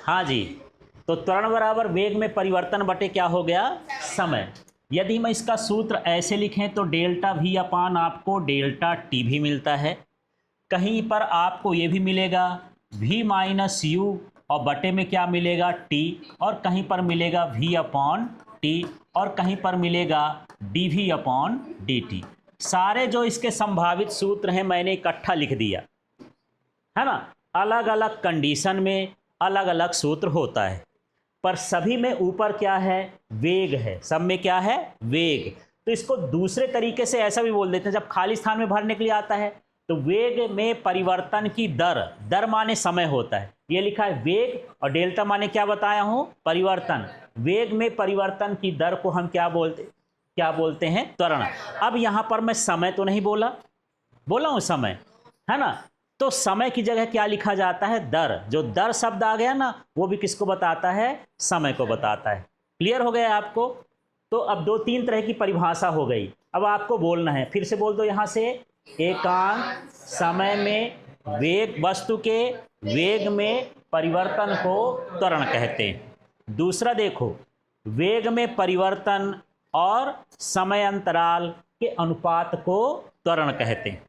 हाँ जी, तो त्वरण बराबर वेग में परिवर्तन बटे क्या हो गया, समय। यदि मैं इसका सूत्र ऐसे लिखें तो डेल्टा वी अपान आपको डेल्टा टी भी मिलता है। कहीं पर आपको ये भी मिलेगा v माइनस यू और बटे में क्या मिलेगा t, और कहीं पर मिलेगा v अपॉन टी, और कहीं पर मिलेगा dv अपॉन dt। सारे जो इसके संभावित सूत्र हैं मैंने इकट्ठा लिख दिया है ना। अलग अलग कंडीशन में अलग अलग सूत्र होता है, पर सभी में ऊपर क्या है, वेग है। सब में क्या है, वेग। तो इसको दूसरे तरीके से ऐसा भी बोल देते हैं, जब खाली स्थान में भरने के लिए आता है तो वेग में परिवर्तन की दर, दर माने समय होता है, ये लिखा है वेग, और डेल्टा माने क्या बताया हूं, परिवर्तन। वेग में परिवर्तन की दर को हम क्या बोलते हैं, त्वरण। अब यहां पर मैं समय तो नहीं बोला हूं समय, है ना। तो समय की जगह क्या लिखा जाता है, दर। जो दर शब्द आ गया ना, वो भी किसको बताता है, समय को बताता है। क्लियर हो गया आपको। तो अब दो तीन तरह की परिभाषा हो गई। अब आपको बोलना है, फिर से बोल दो यहां से, एकांक समय में वेग, वस्तु के वेग में परिवर्तन को त्वरण कहते हैं। दूसरा देखो, वेग में परिवर्तन और समय अंतराल के अनुपात को त्वरण कहते हैं।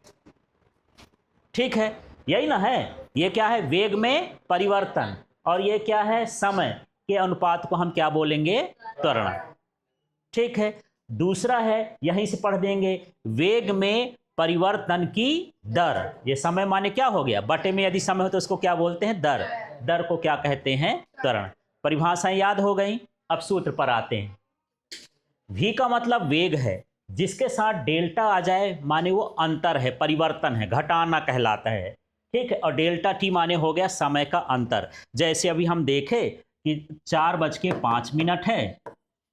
ठीक है, यही ना है। ये क्या है, वेग में परिवर्तन, और ये क्या है, समय के अनुपात को हम क्या बोलेंगे, त्वरण। ठीक है। दूसरा है, यहीं से पढ़ देंगे, वेग में परिवर्तन की दर। ये समय माने क्या हो गया, बटे में यदि समय हो तो उसको क्या बोलते हैं, दर। दर को क्या कहते हैं, त्वरण। परिभाषाएं याद हो गई। अब सूत्र पर आते हैं। v का मतलब वेग है, जिसके साथ डेल्टा आ जाए माने वो अंतर है, परिवर्तन है, घटाना कहलाता है। ठीक है। और डेल्टा टी माने हो गया समय का अंतर। जैसे अभी हम देखें कि 4:05 है।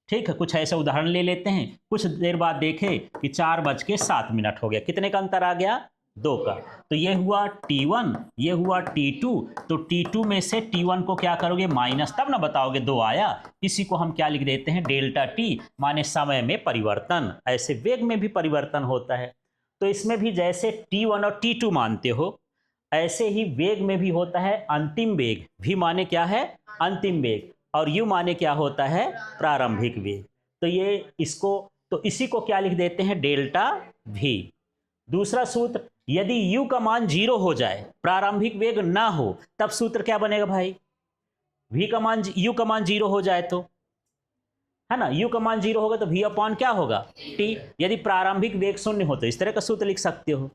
ठीक है, कुछ ऐसा उदाहरण ले लेते हैं। कुछ देर बाद देखें कि 4:07 हो गया। कितने का अंतर आ गया, 2 का। तो ये हुआ T1, ये हुआ T2। तो T2 में से T1 को क्या करोगे, माइनस, तब ना बताओगे 2 आया। इसी को हम क्या लिख देते हैं, डेल्टा टी माने समय में परिवर्तन। ऐसे वेग में भी परिवर्तन होता है। तो इसमें भी जैसे T1 और T2 मानते हो, ऐसे ही वेग में भी होता है अंतिम वेग। भी माने क्या है, अंतिम वेग, और यू माने क्या होता है, प्रारंभिक वेग। तो ये इसको, तो इसी को क्या लिख देते हैं, डेल्टा भी। दूसरा सूत्र, यदि u का मान 0 हो जाए, प्रारंभिक वेग ना हो, तब सूत्र क्या बनेगा भाई, v का मान, u का मान 0 हो जाए तो, है ना, u का मान 0 होगा तो v अपॉन क्या होगा, t। यदि प्रारंभिक वेग 0 हो तो इस तरह का सूत्र लिख सकते हो।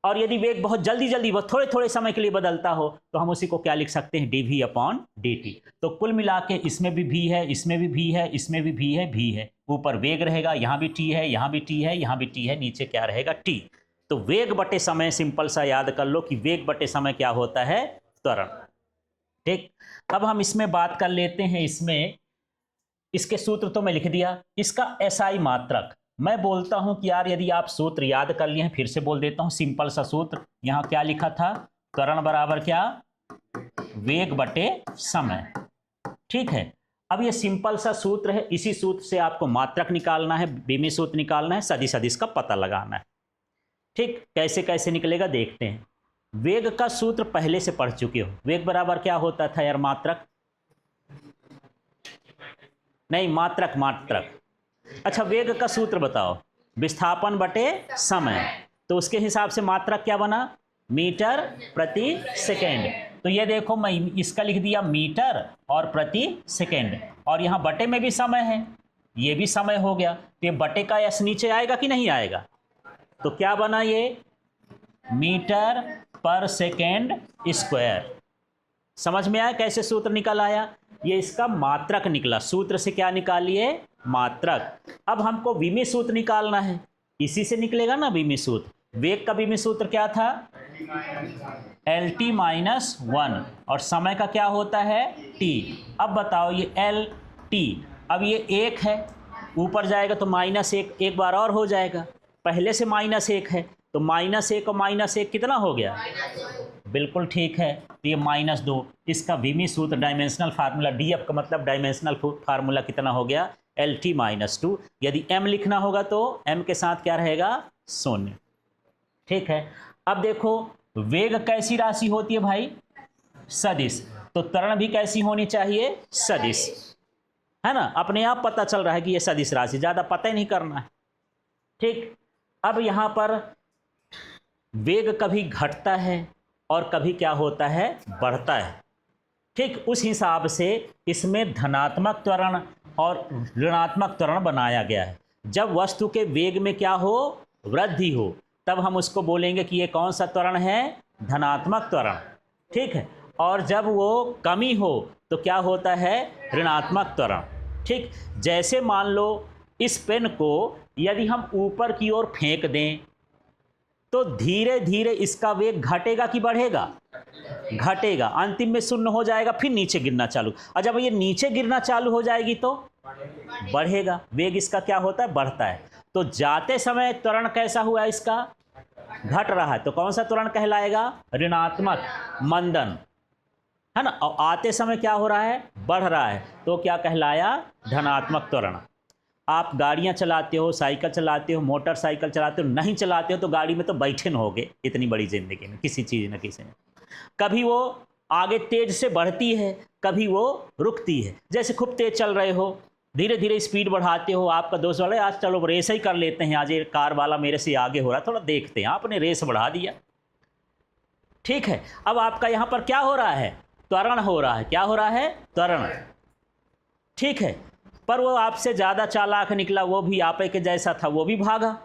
और यदि वेग बहुत जल्दी जल्दी, बहुत थोड़े थोड़े समय के लिए बदलता हो, तो हम उसी को क्या लिख सकते हैं, dv अपॉन dt। तो कुल मिला के इसमें भी v है, इसमें भी v है, इसमें भी v है, v है। ऊपर वेग रहेगा, यहां भी t है, यहां भी t है, यहां भी t है, नीचे क्या रहेगा, t। तो वेग बटे समय, सिंपल सा याद कर लो कि वेग बटे समय क्या होता है, त्वरण। ठीक। अब हम इसमें बात कर लेते हैं। इसमें इसके सूत्र तो मैं लिख दिया, इसका एसआई मात्रक। मैं बोलता हूं कि यार यदि आप सूत्र याद कर लिए हैं, फिर से बोल देता हूं, सिंपल सा सूत्र। यहां क्या लिखा था, त्वरण बराबर क्या, वेग बटे समय। ठीक है। अब ये सिंपल सा सूत्र है, इसी सूत्र से आपको मात्रक निकालना है, बीमी सूत्र निकालना है, सदिश सदिश का पता लगाना है। ठीक, कैसे कैसे निकलेगा देखते हैं। वेग का सूत्र पहले से पढ़ चुके हो। वेग बराबर क्या होता था यार, मात्रक, नहीं मात्रक, मात्रक। अच्छा, वेग का सूत्र बताओ, विस्थापन बटे समय। तो उसके हिसाब से मात्रक क्या बना, मीटर प्रति सेकेंड। तो ये देखो, मैं इसका लिख दिया मीटर और प्रति सेकेंड, और यहां बटे में भी समय है, ये भी समय हो गया। तो ये बटे का यस नीचे आएगा कि नहीं आएगा, तो क्या बना ये, मीटर पर सेकेंड स्क्वायर। समझ में आया कैसे सूत्र निकल आया, ये इसका मात्रक निकला। सूत्र से क्या निकालिए, मात्रक। अब हमको विमी सूत्र निकालना है, इसी से निकलेगा ना विमी सूत्र। वेग का विमी सूत्र क्या था, एल टी माइनस 1, और समय का क्या होता है, टी। अब बताओ ये एल टी, अब ये 1 है, ऊपर जाएगा तो -1 एक बार और हो जाएगा। पहले से -1 है, तो -1 और -1 कितना हो गया, बिल्कुल ठीक है। तो ये -2, इसका विमी सूत्र डायमेंशनल फार्मूला, डीएफ का मतलब डायमेंशनल फार्मूला कितना हो गया, एल टी -2। यदि एम लिखना होगा तो एम के साथ क्या रहेगा, 0। ठीक है। अब देखो, वेग कैसी राशि होती है भाई, सदिश। तो त्वरण भी कैसी होनी चाहिए? सदिश, है ना। अपने आप पता चल रहा है कि ये सदिश राशि, ज़्यादा पता ही नहीं करना है। ठीक, अब यहाँ पर वेग कभी घटता है और कभी क्या होता है, बढ़ता है। ठीक, उस हिसाब से इसमें धनात्मक त्वरण और ऋणात्मक त्वरण बनाया गया है। जब वस्तु के वेग में क्या हो, वृद्धि हो, तब हम उसको बोलेंगे कि ये कौन सा त्वरण है, धनात्मक त्वरण। ठीक है, और जब वो कमी हो तो क्या होता है, ऋणात्मक त्वरण। ठीक, जैसे मान लो इस पेन को यदि हम ऊपर की ओर फेंक दें तो धीरे धीरे इसका वेग घटेगा कि बढ़ेगा? घटेगा, अंतिम में शून्य हो जाएगा, फिर नीचे गिरना चालू। और जब ये नीचे गिरना चालू हो जाएगी तो बढ़ेगा, वेग इसका क्या होता है, बढ़ता है। तो जाते समय त्वरण कैसा हुआ इसका, घट रहा है, तो कौन सा त्वरण कहलाएगा, ऋणात्मक, मंदन, है ना। और आते समय क्या हो रहा है, बढ़ रहा है, तो क्या कहलाया, धनात्मक त्वरण। आप गाड़ियां चलाते हो, साइकिल चलाते हो, मोटरसाइकिल चलाते हो, नहीं चलाते हो तो गाड़ी में तो बैठे न होगे इतनी बड़ी जिंदगी में, किसी चीज़ न किसी में। कभी वो आगे तेज से बढ़ती है, कभी वो रुकती है। जैसे खूब तेज चल रहे हो, धीरे धीरे स्पीड बढ़ाते हो, आपका दोस्त वाले आज चलो रेस ही कर लेते हैं, आज ये कार वाला मेरे से आगे हो रहा है, थोड़ा देखते हैं, आपने रेस बढ़ा दिया। ठीक है, अब आपका यहाँ पर क्या हो रहा है, त्वरण हो रहा है। क्या हो रहा है, त्वरण। ठीक है, पर वो आपसे ज़्यादा चालाक निकला, वो भी आप के जैसा था, वो भी भागा।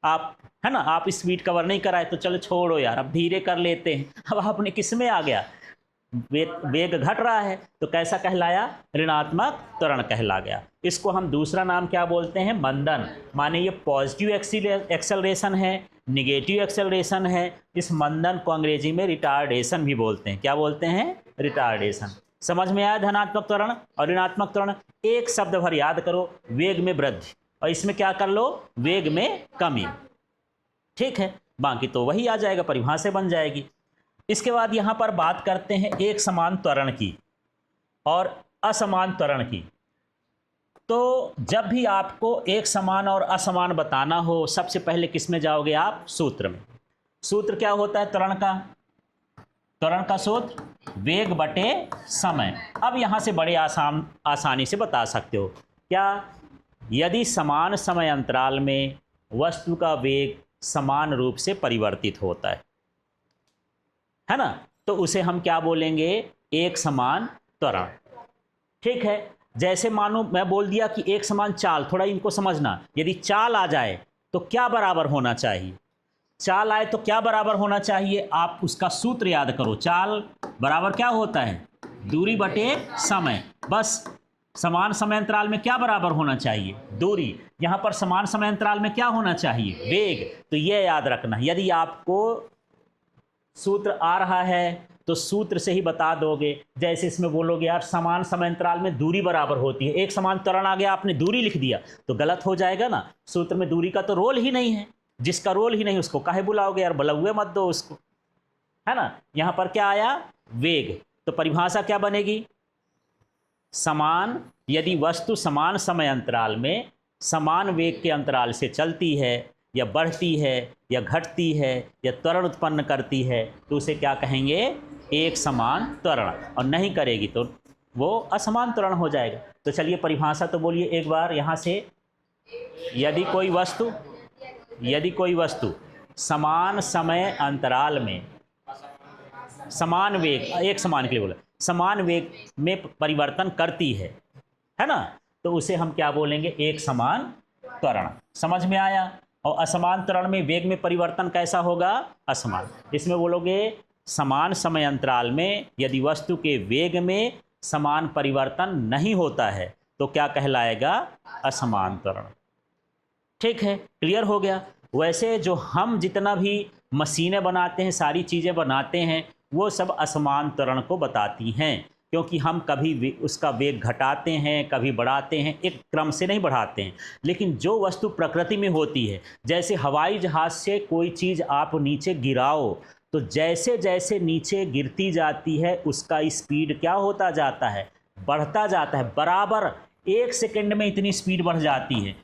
आप, है ना, आप स्पीड कवर नहीं कराए तो चलो छोड़ो यार, अब धीरे कर लेते हैं। अब आपने किस में आ गया, वेग घट रहा है, तो कैसा कहलाया, ऋणात्मक त्वरण कहला गया। इसको हम दूसरा नाम क्या बोलते हैं, मंदन। माने ये पॉजिटिव एक्सेलरेशन है, निगेटिव एक्सेलरेशन है। इस मंदन को अंग्रेजी में रिटार्डेशन भी बोलते हैं। क्या बोलते हैं, रिटार्डेशन। समझ में आया धनात्मक त्वरण और ऋणात्मक त्वरण। एक शब्द भर याद करो, वेग में वृद्धि, और इसमें क्या कर लो, वेग में कमी। ठीक है, बाकी तो वही आ जाएगा, परिभाषा बन जाएगी। इसके बाद यहाँ पर बात करते हैं एक समान त्वरण की और असमान त्वरण की। तो जब भी आपको एक समान और असमान बताना हो, सबसे पहले किस में जाओगे आप, सूत्र में। सूत्र क्या होता है त्वरण का, त्वरण का सूत्र वेग बटे समय। अब यहाँ से बड़े आसानी से बता सकते हो क्या, यदि समान समय अंतराल में वस्तु का वेग समान रूप से परिवर्तित होता है ना, तो उसे हम क्या बोलेंगे, एक समान त्वरण। ठीक है, जैसे मानो मैं बोल दिया कि एक समान चाल, थोड़ा इनको समझना, यदि चाल आ जाए तो क्या बराबर होना चाहिए, चाल आए तो क्या बराबर होना चाहिए, आप उसका सूत्र याद करो। चाल बराबर क्या होता है, दूरी बटे समय। बस समान समय अंतराल में क्या बराबर होना चाहिए, दूरी। यहाँ पर समान समय अंतराल में क्या होना चाहिए, वेग। तो ये याद रखना, यदि आपको सूत्र आ रहा है तो सूत्र से ही बता दोगे। जैसे इसमें बोलोगे यार समान समय अंतराल में दूरी बराबर होती है, एक समान त्वरण आ गया, आपने दूरी लिख दिया तो गलत हो जाएगा ना। सूत्र में दूरी का तो रोल ही नहीं है, जिसका रोल ही नहीं उसको काहे बुलाओगे यार, बुलावे मत दो उसको, है ना। यहाँ पर क्या आया, वेग। तो परिभाषा क्या बनेगी, समान, यदि वस्तु समान समय अंतराल में समान वेग के अंतराल से चलती है या बढ़ती है या घटती है या त्वरण उत्पन्न करती है तो उसे क्या कहेंगे, एक समान त्वरण। और नहीं करेगी तो वो असमान त्वरण हो जाएगा। तो चलिए परिभाषा तो बोलिए एक बार यहाँ से। यदि कोई वस्तु समान समय अंतराल में समान वेग, एक समान के लिए बोला, समान वेग में परिवर्तन करती है ना, तो उसे हम क्या बोलेंगे, एक समान त्वरण। समझ में आया। और असमान त्वरण में वेग में परिवर्तन कैसा होगा, असमान। इसमें बोलोगे समान समय अंतराल में यदि वस्तु के वेग में समान परिवर्तन नहीं होता है तो क्या कहलाएगा, असमान त्वरण। ठीक है, क्लियर हो गया। वैसे जो हम जितना भी मशीनें बनाते हैं, सारी चीज़ें बनाते हैं, वो सब असमान त्वरण को बताती हैं, क्योंकि हम कभी उसका वेग घटाते हैं, कभी बढ़ाते हैं, एक क्रम से नहीं बढ़ाते हैं। लेकिन जो वस्तु प्रकृति में होती है, जैसे हवाई जहाज़ से कोई चीज़ आप नीचे गिराओ तो जैसे जैसे नीचे गिरती जाती है उसका स्पीड क्या होता जाता है, बढ़ता जाता है। बराबर 1 सेकंड में इतनी स्पीड बढ़ जाती है।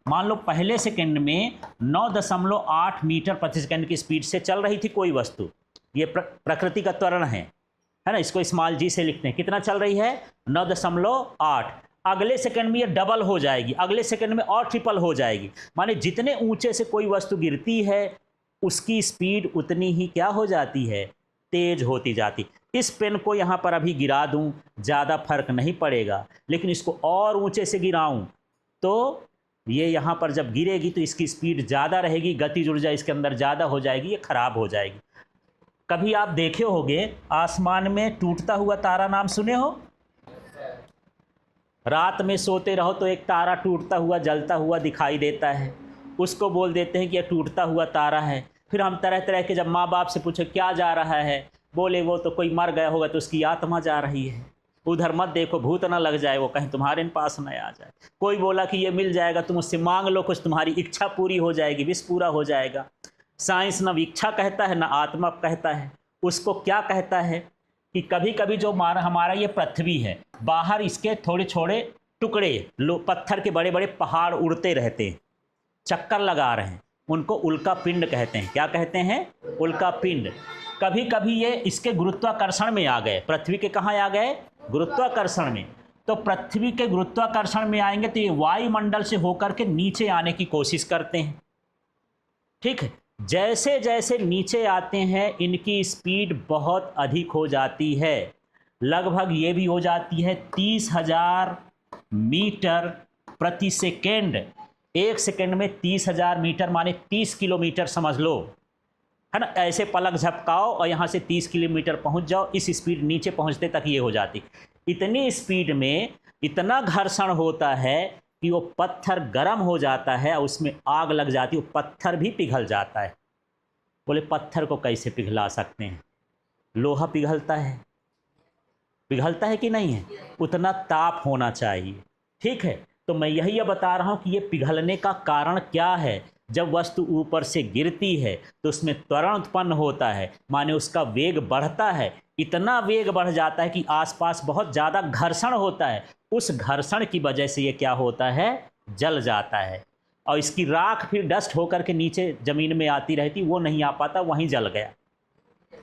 मान लो पहले सेकंड में 9.8 मीटर प्रति सेकंड की स्पीड से चल रही थी कोई वस्तु, ये प्रकृति का त्वरण है है ना, इसको स्मॉल जी से लिखते हैं। कितना चल रही है? 9.8। अगले सेकंड में ये डबल हो जाएगी, अगले सेकंड में और ट्रिपल हो जाएगी। माने जितने ऊंचे से कोई वस्तु गिरती है उसकी स्पीड उतनी ही क्या हो जाती है? तेज होती जाती। इस पेन को यहाँ पर अभी गिरा दूँ, ज़्यादा फर्क नहीं पड़ेगा, लेकिन इसको और ऊंचे से गिराऊँ तो ये यहाँ पर जब गिरेगी तो इसकी स्पीड ज़्यादा रहेगी, गतिज ऊर्जा इसके अंदर ज़्यादा हो जाएगी, ये खराब हो जाएगी। कभी आप देखे होंगे आसमान में टूटता हुआ तारा, नाम सुने हो? रात में सोते रहो तो एक तारा टूटता हुआ जलता हुआ दिखाई देता है, उसको बोल देते हैं कि यह टूटता हुआ तारा है। फिर हम तरह तरह के जब माँ बाप से पूछे क्या जा रहा है, बोले वो तो कोई मर गया होगा तो उसकी आत्मा जा रही है, उधर मत देखो भूत ना लग जाए, वो कहीं तुम्हारे पास न आ जाए। कोई बोला कि ये मिल जाएगा, तुम उससे मांग लो कुछ, तुम्हारी इच्छा पूरी हो जाएगी, विश पूरा हो जाएगा। साइंस न इच्छा कहता है न आत्मा कहता है, उसको क्या कहता है कि कभी कभी जो हमारा ये पृथ्वी है, बाहर इसके थोड़े छोड़े टुकड़े पत्थर के बड़े बड़े पहाड़ उड़ते रहते हैं, चक्कर लगा रहे हैं, उनको उल्का पिंड कहते हैं। क्या कहते हैं? उल्का पिंड। कभी कभी ये इसके गुरुत्वाकर्षण में आ गए, पृथ्वी के कहाँ आ गए? गुरुत्वाकर्षण में। तो पृथ्वी के गुरुत्वाकर्षण में आएंगे तो ये वायुमंडल से होकर के नीचे आने की कोशिश करते हैं। ठीक है, जैसे जैसे नीचे आते हैं इनकी स्पीड बहुत अधिक हो जाती है, लगभग ये भी हो जाती है 30,000 मीटर प्रति सेकेंड। एक सेकेंड में 30,000 मीटर माने 30 किलोमीटर समझ लो, है ना। ऐसे पलक झपकाओ और यहाँ से 30 किलोमीटर पहुँच जाओ, इस स्पीड नीचे पहुँचते तक ये हो जाती। इतनी स्पीड में इतना घर्षण होता है कि वो पत्थर गर्म हो जाता है, उसमें आग लग जाती है, वो पत्थर भी पिघल जाता है। बोले पत्थर को कैसे पिघला सकते हैं? लोहा पिघलता है, पिघलता है कि नहीं है? उतना ताप होना चाहिए। ठीक है, तो मैं यही बता रहा हूँ कि ये पिघलने का कारण क्या है। जब वस्तु ऊपर से गिरती है तो उसमें त्वरण उत्पन्न होता है, माने उसका वेग बढ़ता है, इतना वेग बढ़ जाता है कि आसपास बहुत ज़्यादा घर्षण होता है। उस घर्षण की वजह से ये क्या होता है? जल जाता है, और इसकी राख फिर डस्ट होकर के नीचे ज़मीन में आती रहती, वो नहीं आ पाता, वहीं जल गया,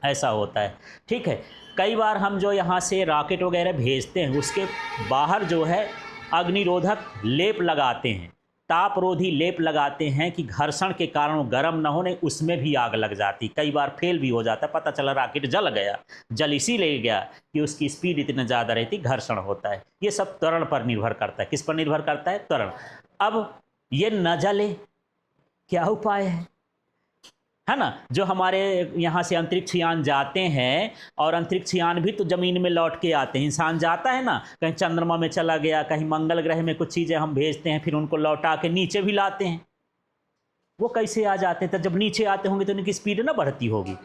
ऐसा होता है। ठीक है, कई बार हम जो यहाँ से रॉकेट वगैरह भेजते हैं उसके बाहर जो है अग्निरोधक लेप लगाते हैं, तापरोधी लेप लगाते हैं कि घर्षण के कारण वो गर्म न होने, उसमें भी आग लग जाती। कई बार फेल भी हो जाता है, पता चला रॉकेट जल गया, जल इसीलिए गया कि उसकी स्पीड इतनी ज़्यादा रहती, घर्षण होता है। ये सब त्वरण पर निर्भर करता है। किस पर निर्भर करता है? त्वरण। अब ये न जले, क्या उपाय है ना। जो हमारे यहाँ से अंतरिक्ष यान जाते हैं, और अंतरिक्ष यान भी तो ज़मीन में लौट के आते हैं। इंसान जाता है ना, कहीं चंद्रमा में चला गया, कहीं मंगल ग्रह में कुछ चीज़ें हम भेजते हैं, फिर उनको लौटा के नीचे भी लाते हैं। वो कैसे आ जाते हैं? तो जब नीचे आते होंगे तो उनकी स्पीड ना बढ़ती होगी।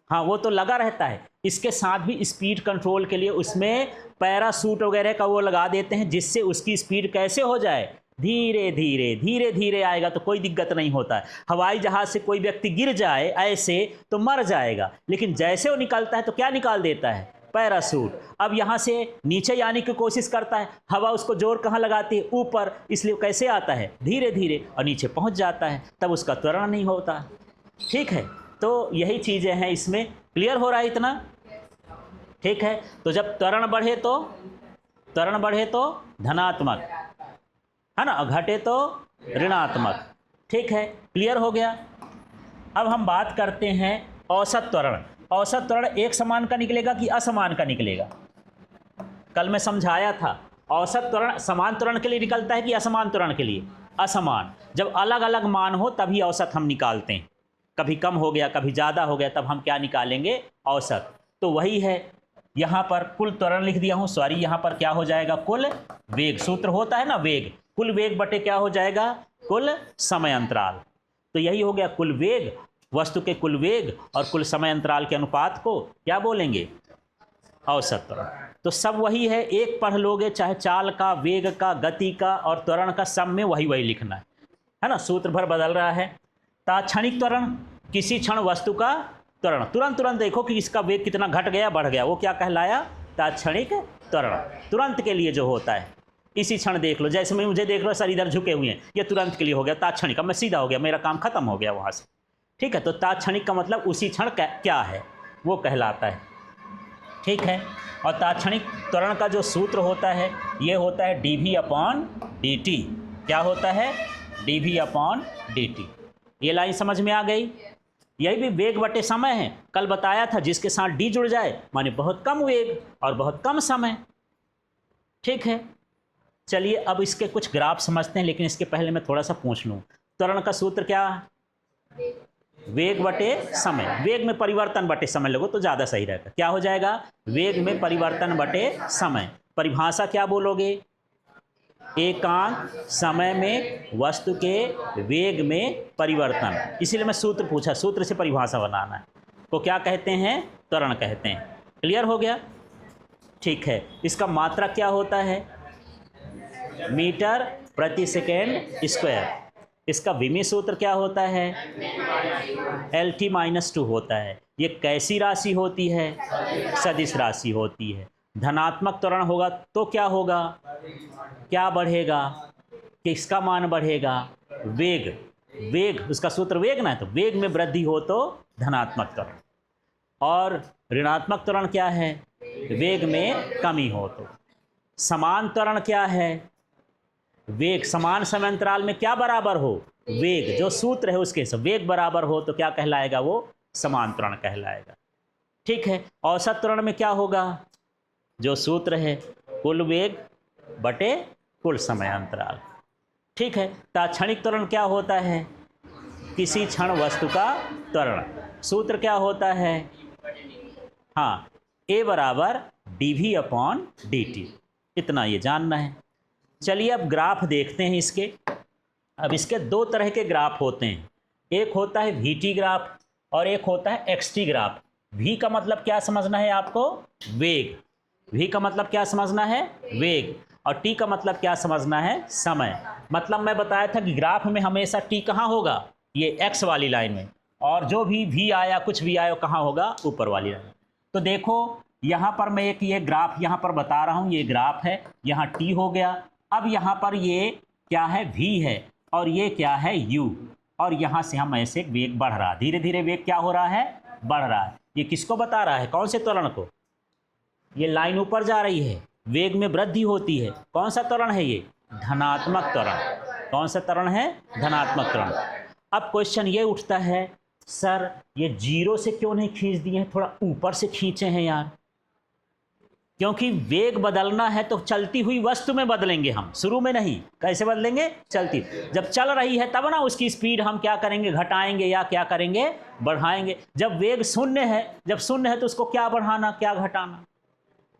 हाँ, वो तो लगा रहता है। इसके साथ भी स्पीड कंट्रोल के लिए उसमें पैरासूट वगैरह का वो लगा देते हैं, जिससे उसकी स्पीड कैसे हो जाए? धीरे धीरे धीरे धीरे आएगा तो कोई दिक्कत नहीं होता है। हवाई जहाज से कोई व्यक्ति गिर जाए ऐसे तो मर जाएगा, लेकिन जैसे वो निकलता है तो क्या निकाल देता है? पैरासूट। अब यहाँ से नीचे आने की कोशिश करता है, हवा उसको जोर कहाँ लगाती है? ऊपर, इसलिए कैसे आता है? धीरे धीरे, और नीचे पहुँच जाता है, तब उसका त्वरण नहीं होता। ठीक है, तो यही चीज़ें हैं इसमें। क्लियर हो रहा है इतना? ठीक है, तो जब त्वरण बढ़े तो धनात्मक, है ना, घटे तो ऋणात्मक। ठीक है, क्लियर हो गया। अब हम बात करते हैं औसत त्वरण। औसत त्वरण एक समान का निकलेगा कि असमान का निकलेगा? कल मैं समझाया था, औसत त्वरण समान त्वरण के लिए निकलता है कि असमान त्वरण के लिए? असमान। जब अलग अलग मान हो तभी औसत हम निकालते हैं। कभी कम हो गया, कभी ज़्यादा हो गया, तब हम क्या निकालेंगे? औसत। तो वही है, यहाँ पर कुल त्वरण लिख दिया हूँ, सॉरी, यहाँ पर क्या हो जाएगा? कुल वेग। सूत्र होता है ना वेग, कुल वेग बटे क्या हो जाएगा? कुल समय अंतराल। तो यही हो गया कुल वेग, वस्तु के कुल वेग और कुल समय अंतराल के अनुपात को क्या बोलेंगे? औसत त्वरण। तो सब वही है, एक पढ़ लोगे, चाहे चाल का, वेग का, गति का और त्वरण का, सब में वही वही लिखना है ना। सूत्र भर बदल रहा है। तात्क्षणिक त्वरण, किसी क्षण वस्तु का त्वरण, तुरंत देखो कि इसका वेग कितना घट गया बढ़ गया, वो क्या कहलाया? तात्क्षणिक त्वरण। तुरंत के लिए जो होता है, इसी क्षण देख लो, जैसे मैं मुझे देख लो सर इधर झुके हुए हैं, ये तुरंत के लिए हो गया तात्क्षणिक। अब मैं सीधा हो गया, मेरा काम खत्म हो गया वहाँ से। ठीक है, तो तात्क्षणिक का मतलब उसी क्षण क्या है, वो कहलाता है। ठीक है, और तात्क्षणिक त्वरण का जो सूत्र होता है ये होता है dv/dt। क्या होता है? dv/dt। ये लाइन समझ में आ गई? यही भी वेग बटे समय है, कल बताया था, जिसके साथ d जुड़ जाए माने बहुत कम वेग और बहुत कम समय। ठीक है, चलिए अब इसके कुछ ग्राफ समझते हैं, लेकिन इसके पहले मैं थोड़ा सा पूछ लूँ, त्वरण का सूत्र क्या है? वेग बटे समय। वेग में परिवर्तन बटे समय लोगों तो ज़्यादा सही रहेगा। क्या हो जाएगा? वेग में परिवर्तन बटे समय। परिभाषा क्या बोलोगे? एकांक समय में वस्तु के वेग में परिवर्तन। इसीलिए मैं सूत्र पूछा, सूत्र से परिभाषा बनाना है। तो क्या कहते हैं? त्वरण कहते हैं। क्लियर हो गया? ठीक है, इसका मात्रक क्या होता है? मीटर प्रति सेकेंड स्क्वायर। इसका विमी सूत्र क्या होता है? LT-2 होता है। ये कैसी राशि होती है? सदिश राशि होती है। धनात्मक त्वरण होगा तो क्या होगा? क्या बढ़ेगा? किसका मान बढ़ेगा? वेग। वेग, उसका सूत्र वेग ना है, तो वेग में वृद्धि हो तो धनात्मक त्वरण। और ऋणात्मक त्वरण क्या है? वेग में कमी हो तो। समान त्वरण क्या है? वेग समान समय अंतराल में क्या बराबर हो? वेग। जो सूत्र है उसके से वेग बराबर हो तो क्या कहलाएगा? वो समान त्वरण कहलाएगा। ठीक है, औसत त्वरण में क्या होगा? जो सूत्र है कुल वेग बटे कुल समय अंतराल। ठीक है, तात्क्षणिक त्वरण क्या होता है? किसी क्षण वस्तु का त्वरण। सूत्र क्या होता है? हाँ, A बराबर dv/dt। इतना ये जानना है। चलिए अब ग्राफ देखते हैं इसके। अब इसके दो तरह के ग्राफ होते हैं, एक होता है VT ग्राफ और एक होता है XT ग्राफ। V का मतलब क्या समझना है आपको? वेग। V का मतलब क्या समझना है? वेग। और T का मतलब क्या समझना है? समय। मतलब मैं बताया था कि ग्राफ में हमेशा T कहाँ होगा? ये X वाली लाइन में, और जो भी V आया, कुछ भी आया, कहाँ होगा? ऊपर वाली लाइन। तो देखो यहाँ पर मैं एक ये ग्राफ यहाँ पर बता रहा हूँ, ये ग्राफ है, यहाँ T हो गया। अब यहाँ पर ये क्या है? V है, और ये क्या है? U। और यहाँ से हम ऐसे वेग बढ़ रहा है, धीरे धीरे वेग क्या हो रहा है? बढ़ रहा है। ये किसको बता रहा है? कौन से त्वरण को? ये लाइन ऊपर जा रही है, वेग में वृद्धि होती है। कौन सा त्वरण है ये? धनात्मक त्वरण। कौन सा त्वरण है? धनात्मक त्वरण। अब क्वेश्चन ये उठता है, सर ये जीरो से क्यों नहीं खींच दिए हैं, थोड़ा ऊपर से खींचे हैं यार? क्योंकि वेग बदलना है तो चलती हुई वस्तु में बदलेंगे हम, शुरू में नहीं। कैसे बदलेंगे? चलती, जब चल रही है तब ना उसकी स्पीड हम क्या करेंगे? घटाएंगे या क्या करेंगे? बढ़ाएंगे। जब वेग शून्य है, जब शून्य है तो उसको क्या बढ़ाना, क्या घटाना,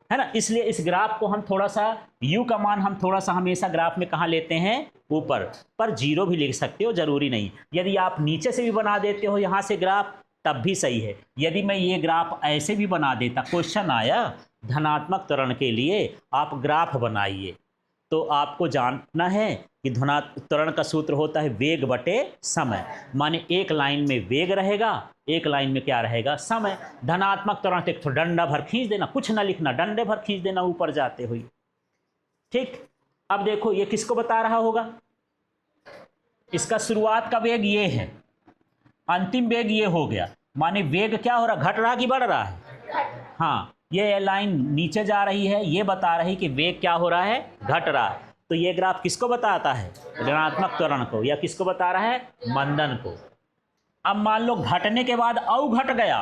है ना? इसलिए इस ग्राफ को हम थोड़ा सा, U का मान हम थोड़ा सा हमेशा ग्राफ में कहाँ लेते हैं? ऊपर। पर जीरो भी लिख सकते हो, जरूरी नहीं। यदि आप नीचे से भी बना देते हो यहाँ से ग्राफ तब भी सही है। यदि मैं ये ग्राफ ऐसे भी बना देता, क्वेश्चन आया धनात्मक त्वरण के लिए आप ग्राफ बनाइए, तो आपको जानना है कि धनात्मक त्वरण का सूत्र होता है वेग बटे समय। माने एक लाइन में वेग रहेगा, एक लाइन में क्या रहेगा? समय। धनात्मक त्वरण एक तो डंडा भर खींच देना, कुछ ना लिखना, डंडे भर खींच देना ऊपर जाते हुए। ठीक, अब देखो ये किसको बता रहा होगा? इसका शुरुआत का वेग ये है, अंतिम वेग ये हो गया। माने वेग क्या हो रहा? घट रहा कि बढ़ रहा है? हाँ, ये लाइन नीचे जा रही है, ये बता रही कि वेग क्या हो रहा है? घट रहा है। तो ये ग्राफ किसको बताता है? ऋणात्मक त्वरण को। या किसको बता रहा है? मंदन को। अब मान लो घटने के बाद और घट गया,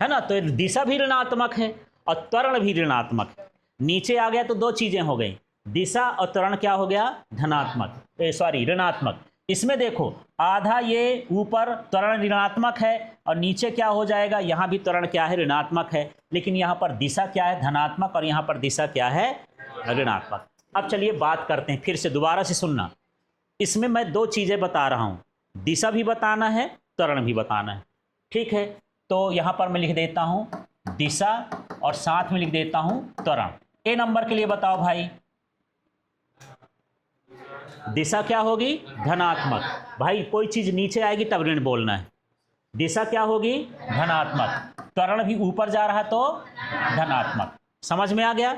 है ना, तो दिशा भी ऋणात्मक है और त्वरण भी ऋणात्मक है। नीचे आ गया तो दो चीजें हो गई, दिशा और त्वरण क्या हो गया? धनात्मक, सॉरी ऋणात्मक। इसमें देखो आधा ये ऊपर त्वरण ऋणात्मक है और नीचे क्या हो जाएगा? यहाँ भी त्वरण क्या है? ऋणात्मक है। लेकिन यहाँ पर दिशा क्या है? धनात्मक, और यहाँ पर दिशा क्या है? ऋणात्मक। अब चलिए बात करते हैं, फिर से दोबारा से सुनना। इसमें मैं दो चीज़ें बता रहा हूँ, दिशा भी बताना है, त्वरण भी बताना है। ठीक है, तो यहाँ पर मैं लिख देता हूँ दिशा और साथ में लिख देता हूँ त्वरण। ए नंबर के लिए बताओ भाई, दिशा क्या होगी? धनात्मक। भाई कोई चीज नीचे आएगी तब ऋण बोलना है। दिशा क्या होगी? धनात्मक। त्वरण भी ऊपर जा रहा तो धनात्मक। समझ में आ गया?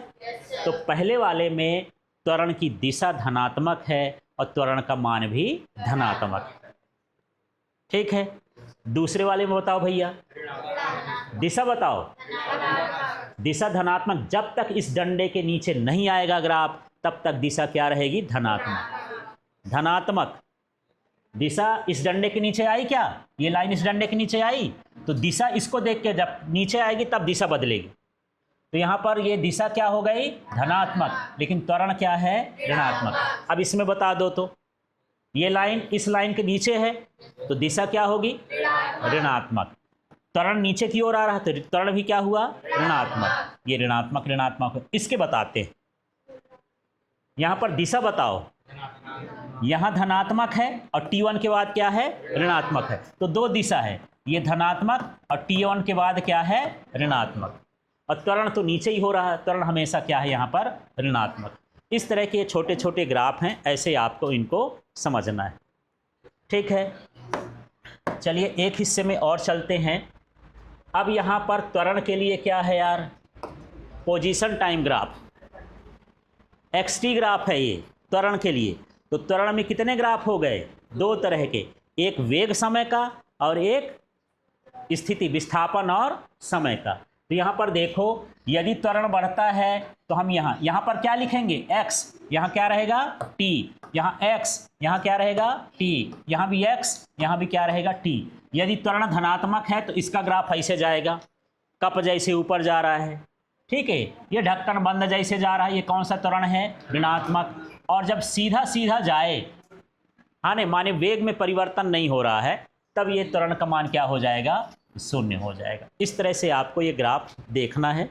तो पहले वाले में त्वरण की दिशा धनात्मक है और त्वरण का मान भी धनात्मक। ठीक है, दूसरे वाले में बताओ भैया, दिशा बताओ। दिशा धनात्मक, जब तक इस डंडे के नीचे नहीं आएगा ग्राफ तब तक दिशा क्या रहेगी, धनात्मक। धनात्मक दिशा इस डंडे के नीचे आई क्या, ये लाइन इस डंडे के नीचे आई तो दिशा इसको देख के जब नीचे आएगी तब दिशा बदलेगी। तो यहाँ पर ये दिशा क्या हो गई, धनात्मक, लेकिन त्वरण क्या है, ऋणात्मक। अब इसमें बता दो तो ये लाइन इस लाइन के नीचे है तो दिशा क्या होगी, ऋणात्मक। त्वरण नीचे की ओर आ रहा है तो त्वरण भी क्या हुआ, ऋणात्मक। ये ऋणात्मक ऋणात्मक इसके बताते हैं। यहाँ पर दिशा बताओ, यहाँ धनात्मक है और T1 के बाद क्या है, ऋणात्मक है। तो दो दिशा है, ये धनात्मक और T1 के बाद क्या है, ऋणात्मक। और त्वरण तो नीचे ही हो रहा है, त्वरण हमेशा क्या है यहाँ पर, ऋणात्मक। इस तरह के छोटे छोटे ग्राफ हैं, ऐसे आपको इनको समझना है। ठीक है, चलिए एक हिस्से में और चलते हैं। अब यहाँ पर त्वरण के लिए क्या है यार, position time graph, XT graph है ये त्वरण के लिए। तो त्वरण में कितने ग्राफ हो गए, दो तरह के, एक वेग समय का और एक स्थिति विस्थापन और समय का। तो यहाँ पर देखो, यदि त्वरण बढ़ता है तो हम यहाँ पर क्या लिखेंगे, x, यहाँ क्या रहेगा t, यहाँ x, यहाँ क्या रहेगा t, यहाँ भी x, यहाँ भी क्या रहेगा t। यदि त्वरण धनात्मक है तो इसका ग्राफ ऐसे जाएगा, कप जैसे ऊपर जा रहा है। ठीक है, ये ढक्कन बंद जैसे जा रहा है, ये कौन सा त्वरण है, ऋणात्मक। और जब सीधा सीधा जाए, हाँ नहीं माने वेग में परिवर्तन नहीं हो रहा है, तब ये त्वरण का मान क्या हो जाएगा, शून्य हो जाएगा। इस तरह से आपको ये ग्राफ देखना है।